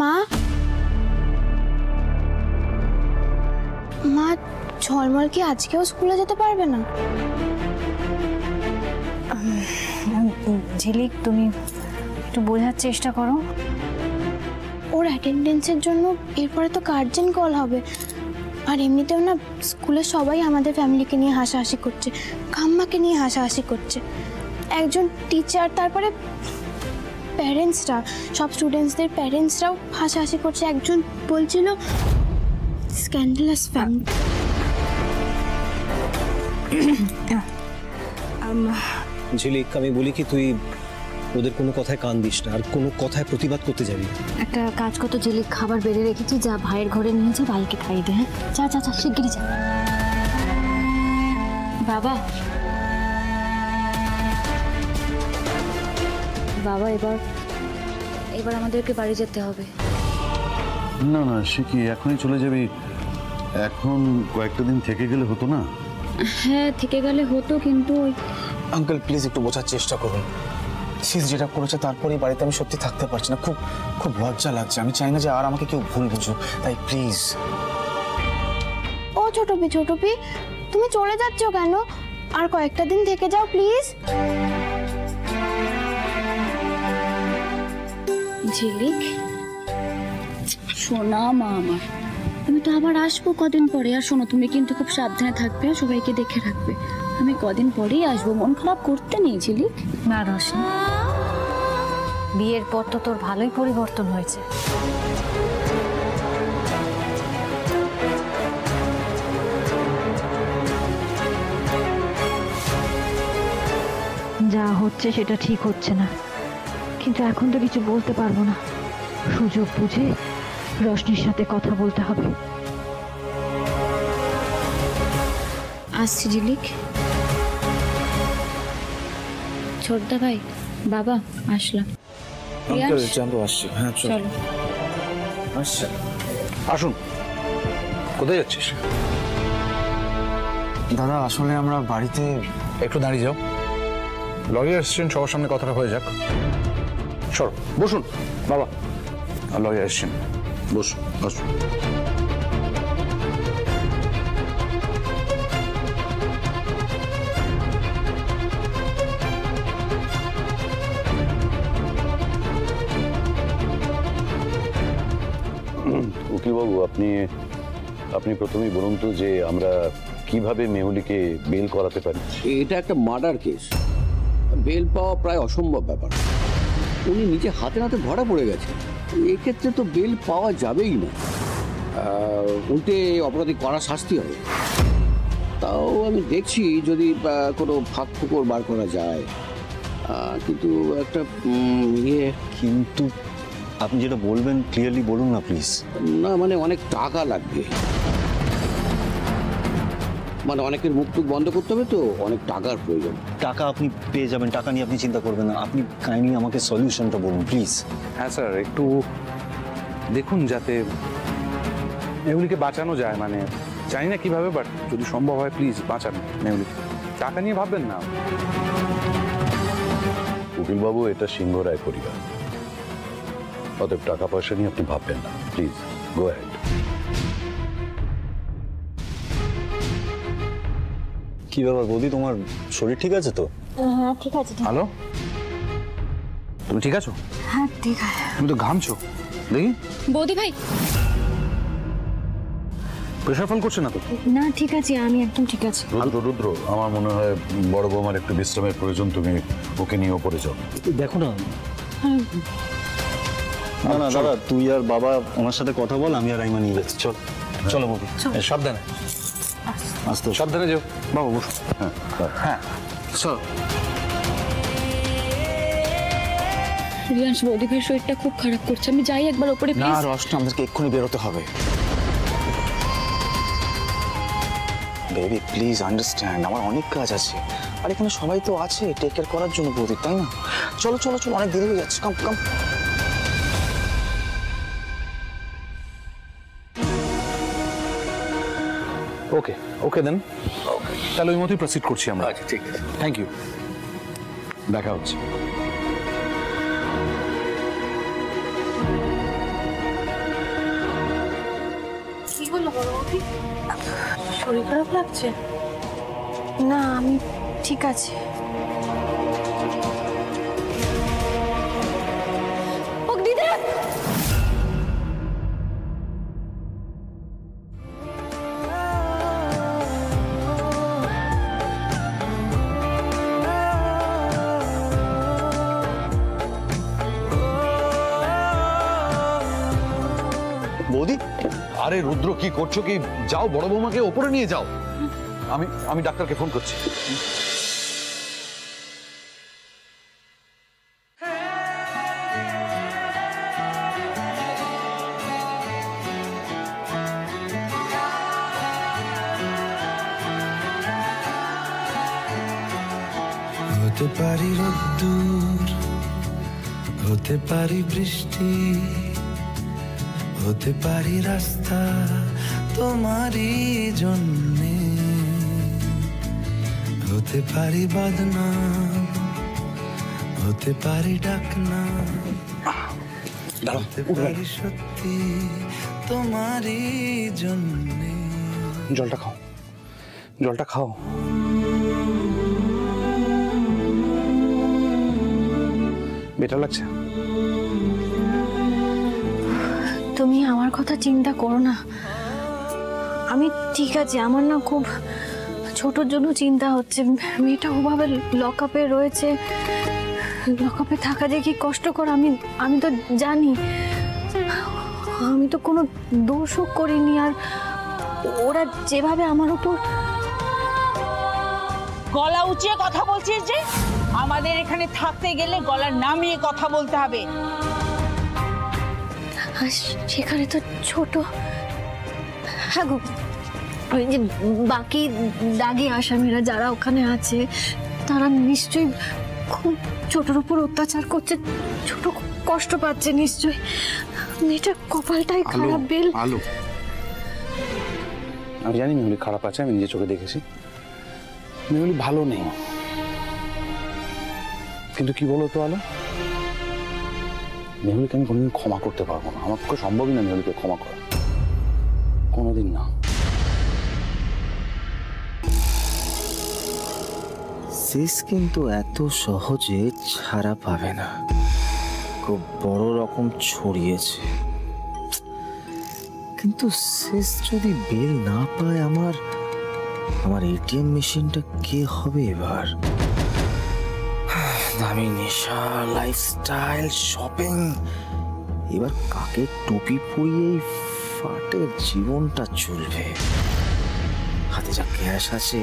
মা মা ঝলমল কি আজকেও স্কুলে যেতে পারবে না? ঝিলিক, তুমি একটু বোঝার চেষ্টা করো। ওর অ্যাটেন্ডেন্সের জন্য এরপরে তো গার্জেন কল হবে, আর এমনিতেও না স্কুলে সবাই আমাদের ফ্যামিলিকে নিয়ে হাসাহাসি করছে, কাম্মাকে নিয়ে হাসাহাসি করছে। একজন টিচার, তারপরে প্যারেন্টসরা, সব স্টুডেন্টসদের প্যারেন্টসরাও হাসাহাসি করছে। একজন বলছিল স্ক্যান্ডালাস ফ্যামিলি। ঝিলিক, আমি বলি কি তুই ওদের কোনো কথায় কান দিস না, আর কোনো কথায় প্রতিবাদ করতে যাবি। একটা কাজ কত ঝিলিক, খাবার বেড়ে রেখেছি, যা ভাইয়ের ঘরে নিয়ে যা, ভাইকে খাইয়ে দে। হ্যাঁ, যা যা যা, শিগগিরই যা। বাবা বাবা, এবার আমাদেরকে বাড়ি যেতে হবে। না না, সে কি এখনই চলে যাবি? এখন কয়েকটা দিন থেকে গেলে হতো না? হ্যাঁ, থেকে গেলে হতো, কিন্তু আঙ্কেল প্লিজ একটু বোঝার চেষ্টা করুন। শীত যেটা করেছে তারপরেই বাড়িতে আমি সত্যি থাকতে পারছি না, খুব খুব লজ্জা লাগছে। আমি চাই না যে আর আমাকে কেউ ভুল বুঝুক, তাই প্লিজ। ও ছোটপি, ছোটপি তুমি চলে যাচ্ছ কেন? আর কয়েকটা দিন থেকে যাও প্লিজ। ঝিলিক শোনা মা আমার, আমি তো আবার আসবো কদিন পরে। আর শোনো, তুমি কিন্তু খুব সাবধানে থাকবে, সবাইকে দেখে রাখবে। আমি কদিন পরেই আসবো, মন খারাপ করতে নেই ঝিলিক। না রোশনি, বিয়ের পর তো তোর ভালোই পরিবর্তন হয়েছে। যা হচ্ছে সেটা ঠিক হচ্ছে না, কিন্তু এখন তো কিছু বলতে পারবো না। সুযোগ বুঝে রোশনির সাথে কথা বলতে হবে। আসছি ঝিলিক। ছোটদা ভাই, বাবা আসলাম। আঙ্কেল জানবো, আসছি। হ্যাঁ চলো। আসছি। আসুন। কোথায় যাচ্ছিস? দাদা আসলে আমরা বাড়িতে একটু দাঁড়িয়ে যাও, লয়ার এসছেন, সবার সামনে কথাটা হয়ে যাক। সর, বসুন বাবা। লয়ার এসছেন, বসুন বসুন। উকিলবাবু, আপনি প্রথমেই বলুন তো যে আমরা কিভাবে মেহুলিকে বেল করাতে পারি। এটা একটা মার্ডার কেস, বেল পাওয়া প্রায় অসম্ভব ব্যাপার। উনি নিজে হাতে নাতে ধরা পড়ে গেছে, এক্ষেত্রে তো বেল পাওয়া যাবেই না। উল্টে অপরাধী কড়া শাস্তি হবে। তাও আমি দেখছি যদি কোনো ফাঁক ফুকর বার করা যায়, কিন্তু একটা কিন্তু আপনি যেটা বলবেন ক্লিয়ারলি বলুন না প্লিজ। না মানে অনেক টাকা লাগবে, মানে অনেকের মুখ টুক বন্ধ করতে হবে, তো অনেক টাকার প্রয়োজন। টাকা আপনি পেয়ে যাবেন, টাকা নিয়ে আপনি চিন্তা করবেন না। আপনি কাইন্ডলি আমাকে সলিউশনটা বলুন প্লিজ। হ্যাঁ স্যার, একটু দেখুন যাতে মেহুলিকে বাঁচানো যায়। মানে জানি না কিভাবে, বাট যদি সম্ভব হয় প্লিজ বাঁচান মেহুলিকে। টাকা নিয়ে ভাববেন না। উকিলবাবু, এটা সিংহরায় পরিবার, অতএব টাকা পয়সা নিয়ে আপনি ভাববেন না, প্লিজ গো অ্যাহেড। কি ব্যাপার বৌদি, তোমার শরীর ঠিক আছে তো? হ্যাঁ ঠিক আছে। হ্যালো, তুমি ঠিক আছো? হ্যাঁ ঠিক আছে। তুমি তো ঘামছো, দেখি। বৌদি ভাই, প্রেশার ফল করছে না তো? না ঠিক আছে, আমি একদম ঠিক আছি। রুদ্র, আমার মনে হয় বড় বৌমার একটু বিশ্রামের প্রয়োজন, তুমি ওকে নিয়ে ওপরে যাও। দেখো না। না না দাদা, তুই আর বাবা ওনার সাথে কথা বল, আমি আর রাইমা নিয়ে যাচ্ছি। চল চলো বৌদি। সাবধানে, আসতে সাবধানে যাও বাবা। বসো। হ্যাঁ হ্যাঁ চলো। রিয়াংশ, বৌদি ভাইয়ের শরীরটা খুব খারাপ করছে, আমি যাই একবার ওপরে না প্লিজ। রোশনি, আমাদেরকে এক্ষুনি বেরোতে হবে। বেবি প্লিজ আন্ডারস্ট্যান্ড, আমার অনেক কাজ আছে, আর এখানে সবাই তো আছে টেক কেয়ার করার জন্য বৌদি, তাই না? চলো চলো চলো, অনেক দেরি হয়ে যাচ্ছে। কাম কাম। ওকে ওকে দেন, তাহলে ওই মতোই প্রসিড করছি আমরা। আচ্ছা ঠিক আছে, থ্যাংক ইউ, দেখা হচ্ছে। শরীর খারাপ লাগছে? না, আমি ঠিক আছে। বৌদি, আরে রুদ্র কি করছো কি? যাও বড় বৌমাকে ওপরে নিয়ে যাও। আমি ডাক্তারকে ফোন করছি। হতে পারি রোদ্দুর, হতে পারি বৃষ্টি, হতে পারি রাস্তা তোমারই জন্যে, হতে পারি বদনাম, হতে পারি ডাকনাম, হতে পারি সত্যি তোমারই জন্যে। জলটা খাও, জলটা খাও। বেটার লাগছে? তুমি আমার কথা চিন্তা করো না, আমি ঠিক আছে। আমার না খুব ছোটর জন্য চিন্তা হচ্ছে। মেয়েটা ওভাবে লকআপে রয়েছে, লকআপে থাকা যে কি কষ্টকর আমি তো জানি। আমি তো কোনো দোষও করিনি, আর ওরা যেভাবে আমার উপর। গলা উঁচিয়ে কথা বলছিস যে? আমাদের এখানে থাকতে গেলে গলা নামিয়ে কথা বলতে হবে। সেখানে তো ছোট, হ্যাঁ গো, ওই যে বাকি দাগি আসামিরা যারা ওখানে আছে তারা নিশ্চয়ই খুব ছোটর উপর অত্যাচার করছে, ছোট কষ্ট পাচ্ছে নিশ্চয়ই। মেয়েটার কপালটাই খারাপ। বেল, আলো, আমি জানি মেহুলি খারাপ আছে, আমি নিজে চোখে দেখেছি। মেহুলি ভালো নেই, কিন্তু কি বলো তো আলো, মেহুলিকে আমি কোনোদিন ক্ষমা করতে পারবো না। আমার পক্ষে সম্ভবই না মেহুলিকে ক্ষমা করা, কোনোদিন না। শেষ কিন্তু এত সহজে ছাড়া পাবে না, খুব বড় রকম ছড়িয়েছে। কিন্তু শেষ যদি বেল না পায়, আমার এটিএম মেশিনটা কে হবে এবার? দামি নেশা, লাইফস্টাইল, শপিং, এবার কাকে টুপি পরিয়ে ফাটের জীবনটা চলবে? হাতে যা ক্যাশ আছে